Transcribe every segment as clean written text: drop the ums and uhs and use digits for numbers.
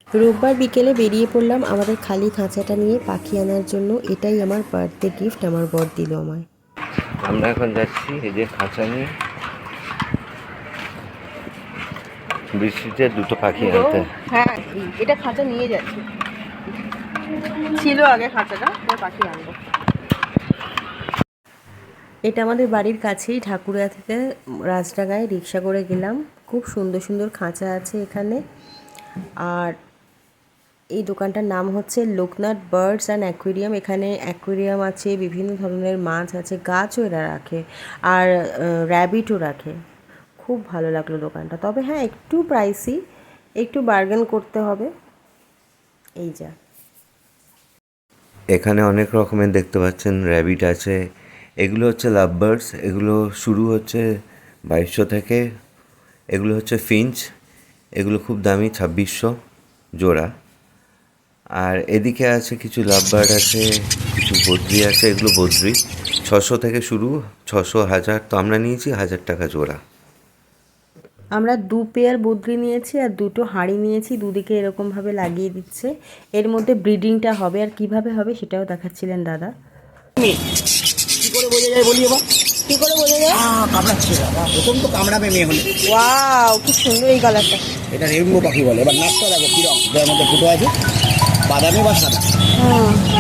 রোববার বিকেলে বেরিয়ে পড়লাম আমাদের খালি খাঁচাটা নিয়ে পাখি আনার জন্য। এটাই আমার বার্থডে গিফট, আমার বর দিল আমায়। আমরা এখন যাচ্ছি এই যে খাঁচা নিয়ে বৃষ্টিতে দুটো পাখি আনতে। হ্যাঁ, এটা খাঁচা নিয়ে যাচ্ছি, ছিল আগে খাঁচাটা, পাখি আনবো। এটা আমাদের বাড়ির কাছেই, ঠাকুরিয়া থেকে রাজডাঙ্গায় রিক্সা করে গেলাম। খুব সুন্দর সুন্দর খাঁচা আছে এখানে। আর এই দোকানটার নাম হচ্ছে লোকনাথ বার্ডস অ্যান্ড অ্যাকুয়ারিয়াম। এখানে অ্যাকুয়ারিয়াম আছে, বিভিন্ন ধরনের মাছ আছে, গাছও এরা রাখে, আর র্যাবিটও রাখে। খুব ভালো লাগলো দোকানটা, তবে হ্যাঁ একটু প্রাইসি, একটু বার্গেন করতে হবে। এই যা, এখানে অনেক রকমের দেখতে পাচ্ছেন, র্যাবিট আছে। এগুলো হচ্ছে লাভ বার্ডস, এগুলো শুরু হচ্ছে 2200 থেকে। এগুলো হচ্ছে ফিঞ্চ, এগুলো খুব দামি, 2600 জোড়া। আর এদিকে আছে কিছু লাভ বার্ড আছে, কিছু বদ্রি আছে, এগুলো বদ্রি 600 থেকে শুরু, 600, 1000। তো আমরা নিয়েছি 1000 টাকা জোড়া। আমরা 2 পেয়ার বদ্রি নিয়েছি আর 2টো হাঁড়ি নিয়েছি, দুদিকে এরকমভাবে লাগিয়ে দিচ্ছে। এর মধ্যে ব্রিডিংটা হবে, আর কিভাবে হবে সেটাও দেখাচ্ছিলেন দাদা। কি করে বোঝা যায় বলি এবার? কি করে বোঝা যায়? কামড়াচ্ছে বাবা, প্রথম তো কামড়াবে মেয়ে হলে। ওয়াও, কি সুন্দর এই কালারটা। এটা রেইনবো পাখি বলে। এবার নাকটা দেখো কি রং, যার মধ্যে ফুটো আছে, বাদামি বা সাদা।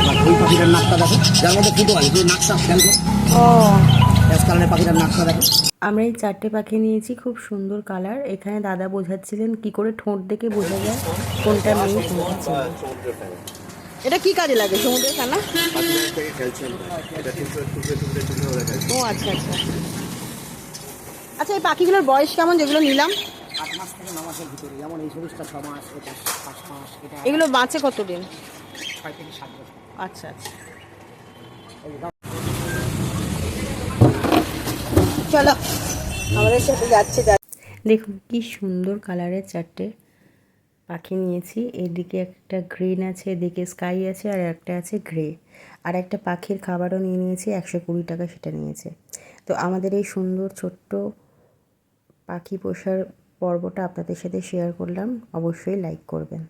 আর ওই পাখিটার নাকটা দেখো, যার মধ্যে ফুটো আছে, সেই নাকটা খেয়াল করো। ও, গ্যাস কালারের পাখিটার নাকটা দেখো। আমরা এই 4টে পাখি নিয়েছি, খুব সুন্দর কালার। এখানে দাদা বোঝাচ্ছিলেন কি করে ঠোঁট দেখে বোঝা যায় কোনটা মেয়ে কোনটা ছেলে। এটা কি কাজে লাগে সমুদ্রের খানা? ও আচ্ছা আচ্ছা। আচ্ছা, এই পাখিগুলোর বয়স কেমন যেগুলো নিলাম? 8 মাস থেকে 9 মাসের ভিতরে, যেমন এই সবুজটা 6 মাস, এটা 5 মাস, এটা এগুলো বাঁচে কতদিন? 6 থেকে 7 বছর। আচ্ছা আচ্ছা, চলো আমাদের সাথে যাচ্ছে। দেখুন কি সুন্দর কালারের 4টে পাখি নিয়েছি। এদিকে একটা গ্রিন আছে, এদিকে স্কাই আছে, আর একটা আছে গ্রে। আর একটা পাখির খাবারও নিয়ে নিয়েছি, 120 টাকা সেটা নিয়েছে। তো আমাদের এই সুন্দর ছোট্ট পাখি পোষার পর্বটা আপনাদের সাথে শেয়ার করলাম, অবশ্যই লাইক করবেন।